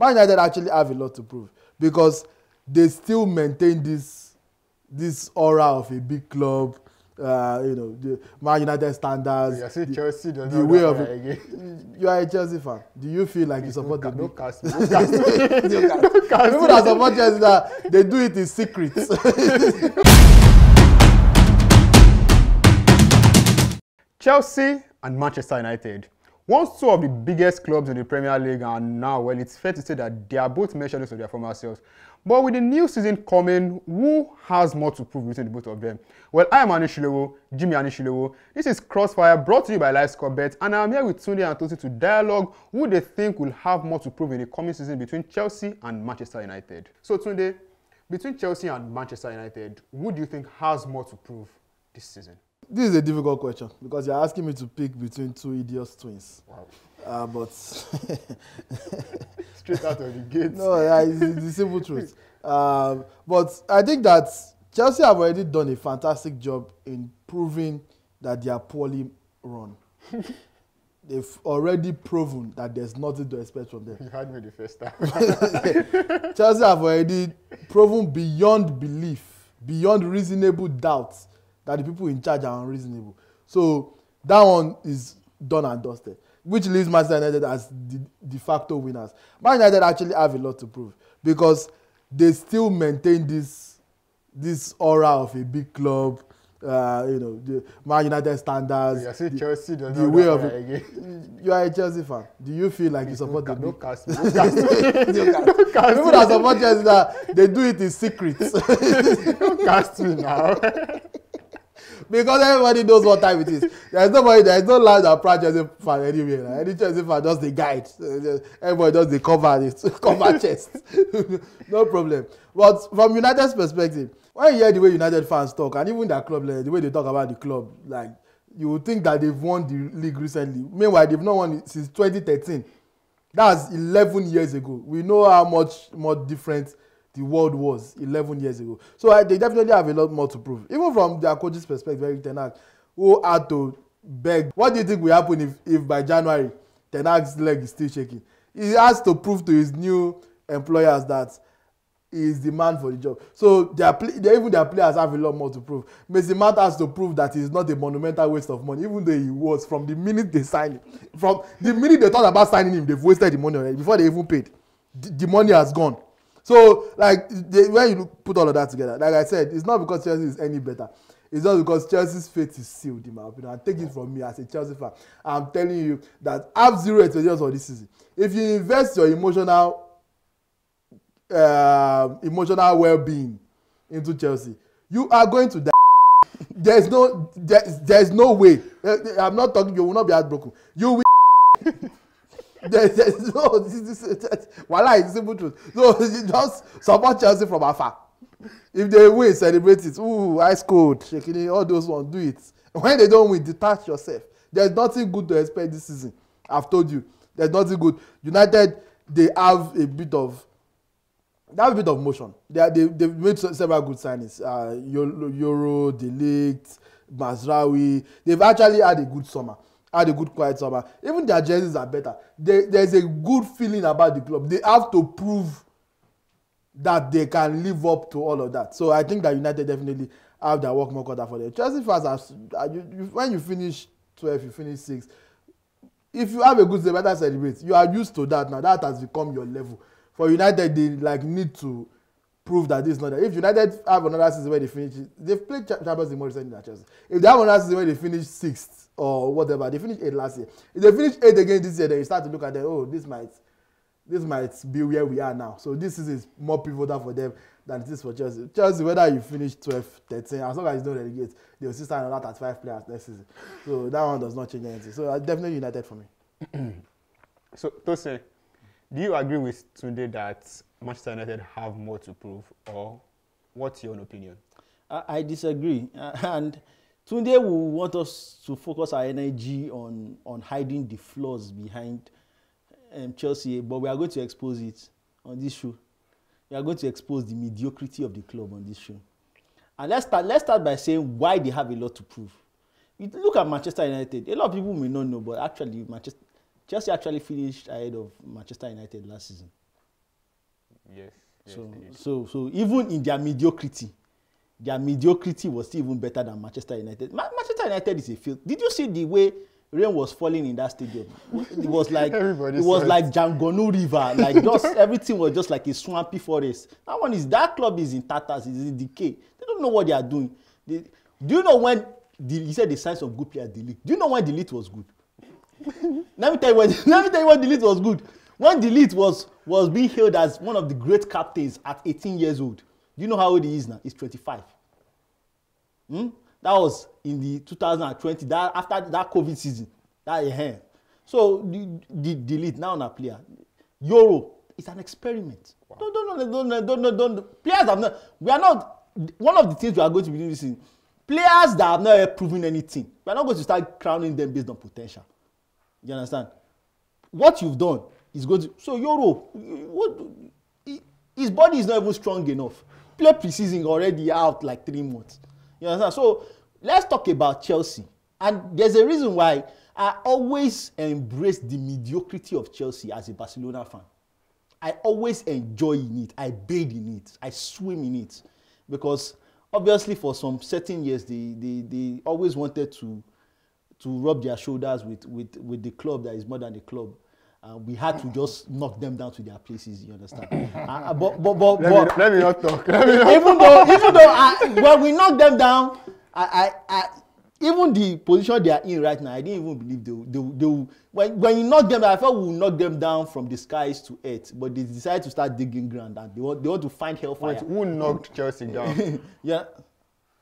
Man United actually have a lot to prove because they still maintain this aura of a big club. The Man United standards. You say Chelsea does the not way of again. You are a Chelsea fan. Do you feel like you support the big? Cast me. People that support Chelsea, that they do it in secret. Chelsea and Manchester United. Once two of the biggest clubs in the Premier League, and now, well, it's fair to say that they are both mercenaries of their former selves. But with the new season coming, who has more to prove between the both of them? Well, I am Anishilewo, Jimmy Anishilewo. This is Crossfire, brought to you by LifeScoreBet, and I'm here with Tunde and Tosi to dialogue who they think will have more to prove in the coming season between Chelsea and Manchester United. So, Tunde, between Chelsea and Manchester United, who do you think has more to prove this season? This is a difficult question because you're asking me to pick between two idiot twins. Wow. But straight out of the gate. No, it's the simple truth. But I think that Chelsea have already done a fantastic job in proving that they are poorly run. They've already proven that there's nothing to expect from them. You had me the first time. Chelsea have already proven beyond belief, beyond reasonable doubt, that the people in charge are unreasonable. So that one is done and dusted, which leaves Manchester United as the de facto winners. Man United actually have a lot to prove because they still maintain this aura of a big club. The Man United standards. You say Chelsea does the not way of again. You are a Chelsea fan. Do you feel like you support the big? Don't cast me. People that support Chelsea, that they do it in secret. Don't cast me now. Because everybody knows what time it is. There is no loud and proud Chelsea fan anywhere. Like, any Chelsea fan does the guide. Everybody does the cover chest. No problem. But from United's perspective, when you hear the way United fans talk, and even their club, like, the way they talk about the club, like, you would think that they've won the league recently. Meanwhile, they've not won it since 2013. That's 11 years ago. We know how much more different the world was 11 years ago. So they definitely have a lot more to prove. Even from their coach's perspective, Eric Ten Hag, who had to beg. What do you think will happen if by January, Ten Hag's leg is still shaking? He has to prove to his new employers that he is the man for the job. So even their players have a lot more to prove. Mason Mount has to prove that he's not a monumental waste of money, even though he was from the minute they signed him. From the minute they thought about signing him, they've wasted the money already before they even paid. The money has gone. So, when you put all of that together, like I said, it's not because Chelsea is any better. It's just because Chelsea's fate is sealed, in my opinion. And take it from me as a Chelsea fan. I'm telling you that I have zero expectations for this season. If you invest your emotional well-being into Chelsea, you are going to die. There's no way. I'm not talking. You will not be heartbroken. You will. There's no. Voila, it's simple truth. So just support Chelsea from afar. If they win, celebrate it. Ooh, ice cold, shaking it, all those ones, do it. When they don't win, detach yourself. There's nothing good to expect this season. I've told you. There's nothing good. United, they have a bit of motion. They've made several good signings. Euro, De Ligt, Mazraoui. They've actually had a good summer. Had a good quiet summer. Even their jerseys are better. There's a good feeling about the club. They have to prove that they can live up to all of that. So I think that United definitely have their work more cut out for them. Chelsea fans, when you finish 12, you finish 6. If you have a good season, better celebrate. You are used to that now. That has become your level. For United, they need to prove that this is not that. If United have another season where they finish, they've played Champions League more recently than Chelsea. If they have another season where they finish 6th or whatever, they finished 8th last year. If they finish 8th again this year, then you start to look at them. Oh, this might be where we are now. So this is more pivotal for them than it is for Chelsea. Chelsea, whether you finish 12th, 13th, as long as you don't relegate, they will still sign another 35 players next season. So that one does not change anything. So definitely United for me. So Tosin, do you agree with Tunde that Manchester United have more to prove, or what's your own opinion? I disagree. And Tunde will want us to focus our energy on hiding the flaws behind Chelsea, but we are going to expose it on this show. We are going to expose the mediocrity of the club on this show. And let's start by saying why they have a lot to prove. You look at Manchester United. A lot of people may not know, but actually Chelsea actually finished ahead of Manchester United last season. Yes. So even in their mediocrity was still even better than Manchester United. Manchester United is a field. Did you see the way rain was falling in that stadium? It was like like Jangonu River. Like just everything was just like a swampy forest. That club is in tatters, is in decay. They don't know what they are doing. Do you know when you said the signs of good players delete? Do you know when delete was good? Let me tell you when delete was good. When delete was being hailed as one of the great captains at 18 years old. Do you know how old he is now? He's 25. That was in the 2020, after that COVID season. So the delete now a player. Euro is an experiment. Wow. Don't. Players have not. We are not. One of the things we are going to be doing this in, players that have not yet proven anything. We are not going to start crowning them based on potential. You understand? What you've done is going to. So Euro, his body is not even strong enough. Play preseason already out like 3 months. You understand? So let's talk about Chelsea. And there's a reason why I always embrace the mediocrity of Chelsea as a Barcelona fan. I always enjoy in it. I bathe in it. I swim in it. Because obviously for some certain years, they always wanted to rub their shoulders with the club that is more than the club. We had to just knock them down to their places. You understand? Let me not talk. Even though when we knocked them down, even the position they are in right now, I didn't even believe they will. When you knock them down, I thought we would knock them down from the skies to earth, but they decided to start digging ground and they want to find hellfire. Wait, who knocked Chelsea down? Yeah.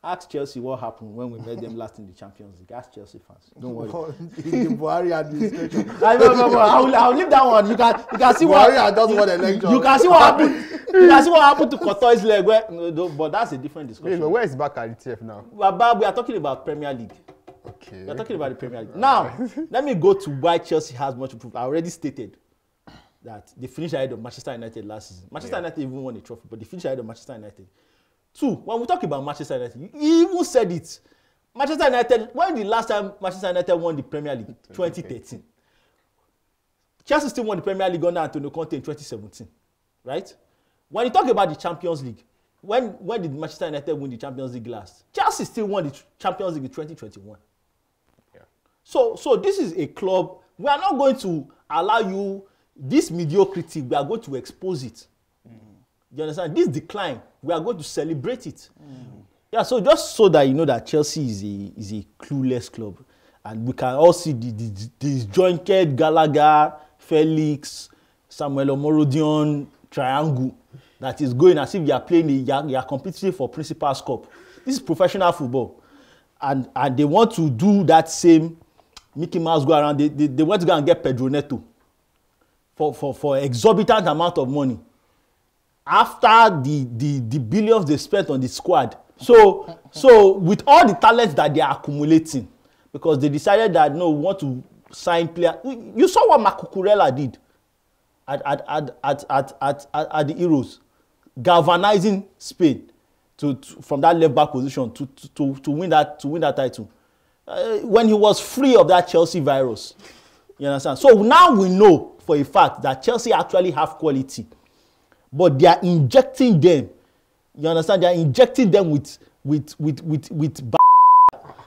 Ask Chelsea what happened when we met them last in the Champions League. Ask Chelsea fans. Don't worry. In the Buhari administration. I'll leave that one. You can see Buhari doesn't want election. You can see what happened. You can see what happened to Courtois' leg. But that's a different discussion. But where is Bakary TF now? We are talking about Premier League. Okay. We are talking about the Premier League. Now, let me go to why Chelsea has much to prove. I already stated that they finished ahead of Manchester United last season. Manchester United even won a trophy, but they finished ahead of Manchester United. 2, when we talk about Manchester United, you even said it. Manchester United, when the last time Manchester United won the Premier League? 2013. Chelsea still won the Premier League under Antonio Conte in 2017. Right? When you talk about the Champions League, when did Manchester United win the Champions League last? Chelsea still won the Champions League in 2021. Yeah. So this is a club, we are not going to allow you this mediocrity, we are going to expose it. You understand? This decline, we are going to celebrate it. Yeah, so just so that you know that Chelsea is a clueless club. And we can all see the disjointed Gallagher, Felix, Samuel Omorodion triangle that is going as if you are playing, you are competing for Principal's Cup. This is professional football. And they want to do that same Mickey Mouse go around. They want to go and get Pedro Neto for exorbitant amount of money. After the billions they spent on the squad. So with all the talents that they are accumulating, because they decided that no, we want to sign players. You saw what Marco Kurela did at the Euros, galvanizing Spain from that left back position to win that title. When he was free of that Chelsea virus, you understand? So now we know for a fact that Chelsea actually have quality. But they are injecting them. You understand? They are injecting them with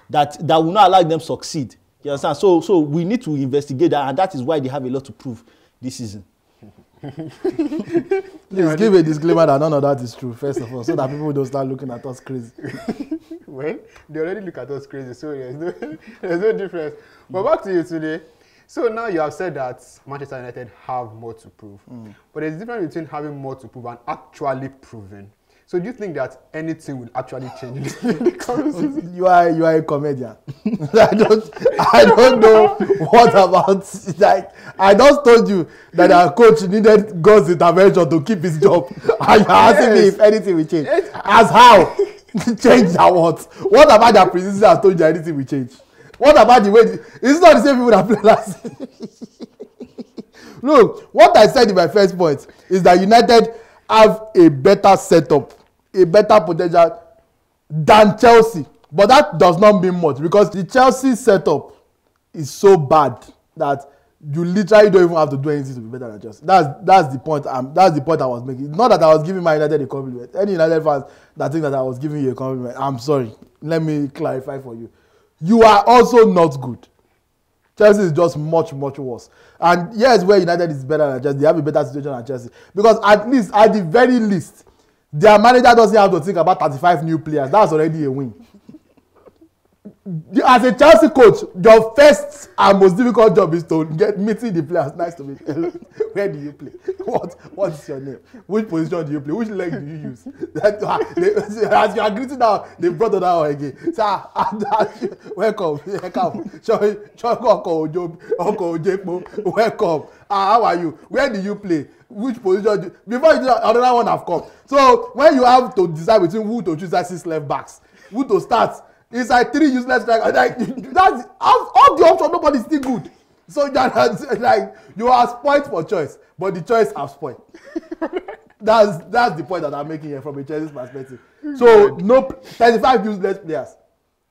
that will not allow them succeed. You understand? So we need to investigate that, and that is why they have a lot to prove this season. Please give a disclaimer that none of that is true, first of all, so that people don't start looking at us crazy. Well, they already look at us crazy, so there's no difference. But back to you today. So now you have said that Manchester United have more to prove. But there's a difference between having more to prove and actually proving. So do you think that anything will actually change in the coming season? You are a comedian. I don't know what about, like, I just told you that our coach needed God's intervention to keep his job. And you're asking me if anything will change. As how? Change that what? What about that preseason has told you anything will change? What about the way? It's not the same people that play last season. Look, what I said in my first point is that United have a better setup, a better potential than Chelsea. But that does not mean much because the Chelsea setup is so bad that you literally don't even have to do anything to be better than Chelsea. That's the point. That's the point I was making. Not that I was giving Man United a compliment. Any United fans that think that I was giving you a compliment, I'm sorry. Let me clarify for you. You are also not good. Chelsea is just much, much worse. And yes, where United is better than Chelsea, they have a better situation than Chelsea. Because at the very least, their manager doesn't have to think about 35 new players. That's already a win. As a Chelsea coach, your first and most difficult job is to meeting the players. Nice to meet you. Where do you play? What is your name? Which position do you play? Which leg do you use? As you are greeting now, they brought it out again. Sir, welcome. Welcome. How are you? Where do you play? Which position? Before you do that, another one have come. So when you have to decide between who to choose as 6 left backs, who to start, it's like 3 useless strikers. Like that's all the options. Nobody's still good. So like you are spoiled for choice, but the choice have spoiled. That's the point that I'm making here from a Chelsea's perspective. So no 35 useless players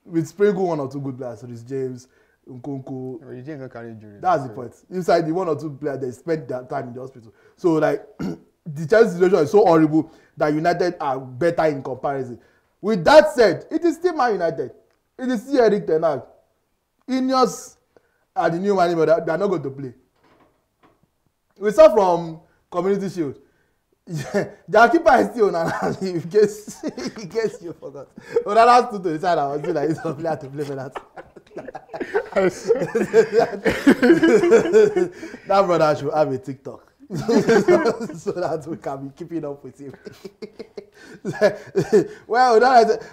with sprinkle 1 or 2 good players. So it's James, Nkunku. That's the point. Inside the 1 or 2 players, they spend their time in the hospital. So like the Chelsea situation is so horrible that United are better in comparison. With that said, it is still Man United. It is still Eric Ten Hag. Ineos are the new manager, but they are not going to play. We saw from Community Shield. Their keeper is still Onana, in case you forgot. Onana stood to the side and was still like, he's a player to play for that. That brother should have a TikTok. So that we can be keeping up with him. Well,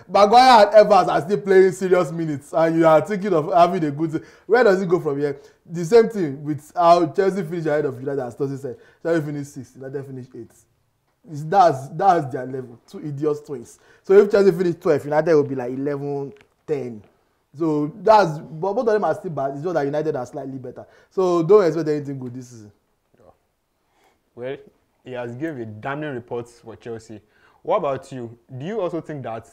Maguire and Evans are still playing serious minutes, and you are thinking of having a good. Where does it go from here? The same thing with how Chelsea finished ahead of United, as Tosin said. Chelsea finished 6th, United finished 8th. That's their level. 2 idiots twins. So if Chelsea finished 12th, United will be like 11, 10. So but both of them are still bad. It's just that United are slightly better. So don't expect anything good this season. Well, he has given a damning report for Chelsea. What about you? Do you also think that,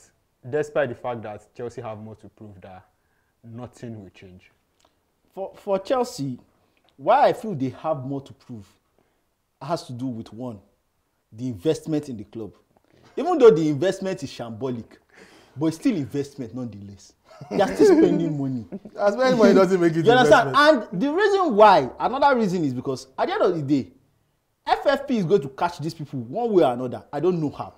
despite the fact that Chelsea have more to prove, that nothing will change? For Chelsea, why I feel they have more to prove has to do with one, the investment in the club. Okay. Even though the investment is shambolic, but it's still investment nonetheless. They are still spending money. As many money doesn't make it. You understand? And the reason why, another reason is because at the end of the day, FFP is going to catch these people one way or another. I don't know how.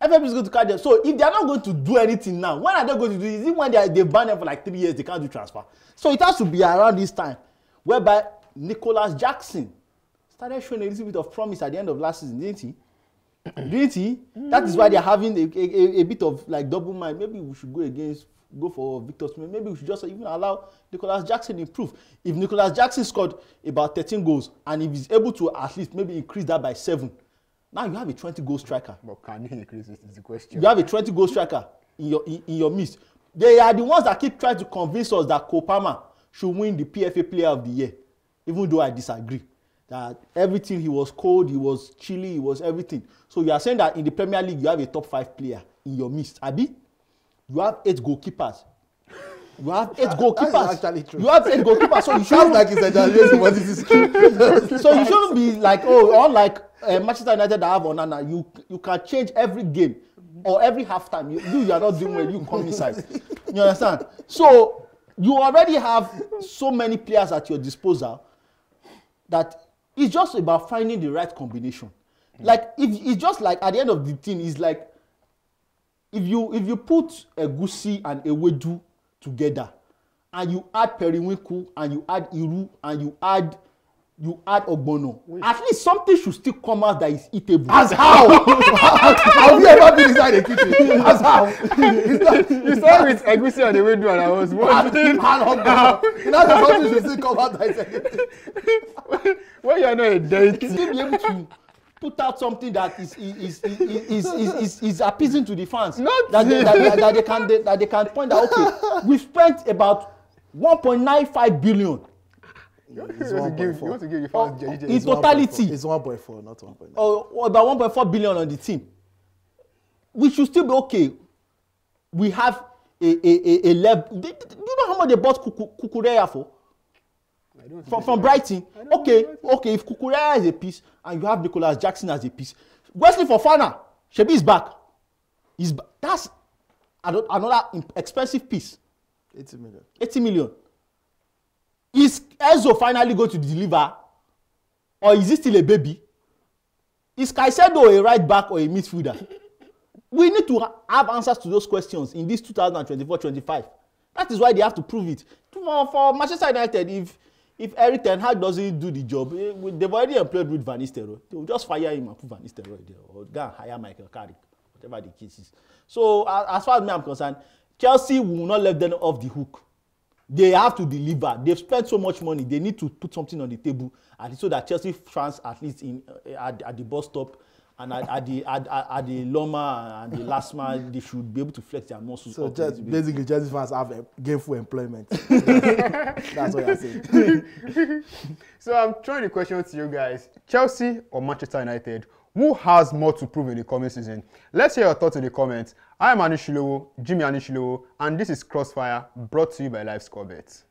FFP is going to catch them. So if they are not going to do anything now, when are they going to do it? Is it when they ban them for like 3 years, they can't do transfer? So it has to be around this time, whereby Nicholas Jackson started showing a little bit of promise at the end of last season, didn't he? Didn't he? That is why they are having a bit of like double mind. Maybe we should go for Victor Smith. Maybe we should just even allow Nicholas Jackson improve. If Nicholas Jackson scored about 13 goals and if he's able to at least maybe increase that by 7, now you have a 20-goal striker. But can he increase it is the question. You have a 20-goal striker in your midst. They are the ones that keep trying to convince us that Kopama should win the PFA Player of the Year, even though I disagree. That everything, he was cold, he was chilly, he was everything. So you are saying that in the Premier League you have a top 5 player in your midst, Abi? You have 8 goalkeepers. You have 8 goalkeepers. That's actually true. You have 8 goalkeepers. So you shouldn't like it's exaggerating what this is true. So you shouldn't be like, oh, unlike Manchester United that have Onana, you can change every game or every halftime. You are not doing well. You come inside. You understand? So you already have so many players at your disposal that it's just about finding the right combination. Like if it's just like at the end of the thing, it's like. If you put Egusi and Ewedu together, and you add Periwinkle, and you add Iru, and you add Ogbono, at least something should still come out that is eatable. As how? Have you ever been inside a kitchen? As how? You started with Egusi and Ewedu, and I was wondering. You know, something should still come out that is eatable. When you are not a deity, You still be able to put out something that is appeasing to the fans. That they can point out, okay, we spent about 1.95 billion. You want to give your fans JJ. In totality. It's 1.4, not 1.9. Or about 1.4 billion on the team. We should still be okay. We have a level. Do you know how much they bought Kukureya for? From Brighton. Okay, if Kukurea is a piece and you have Nicholas Jackson as a piece, Wesley Fofana, Shebi is back. That's another expensive piece. 80 million. 80 million. Is Enzo finally going to deliver, or is he still a baby? Is Caicedo a right back or a midfielder? We need to have answers to those questions in this 2024-25. That is why they have to prove it. For Manchester United, if Eric Ten Hag doesn't do the job, they've already employed Ruud van Nistelrooy. They will just fire him and put Van Nistelrooy there, or go and hire Michael Carrick, whatever the case is. So as far as me I'm concerned, Chelsea will not let them off the hook. They have to deliver. They've spent so much money. They need to put something on the table, so that Chelsea fans, at least at the bus stop and at the Loma and the last mile, they should be able to flex their muscles. So basically, Chelsea fans have gainful employment. That's what you're saying. So I'm throwing the question to you guys: Chelsea or Manchester United? Who has more to prove in the coming season? Let's hear your thoughts in the comments. I am Anishilowo, Jimmy Anishilowo, and this is Crossfire, brought to you by Live Score Bet.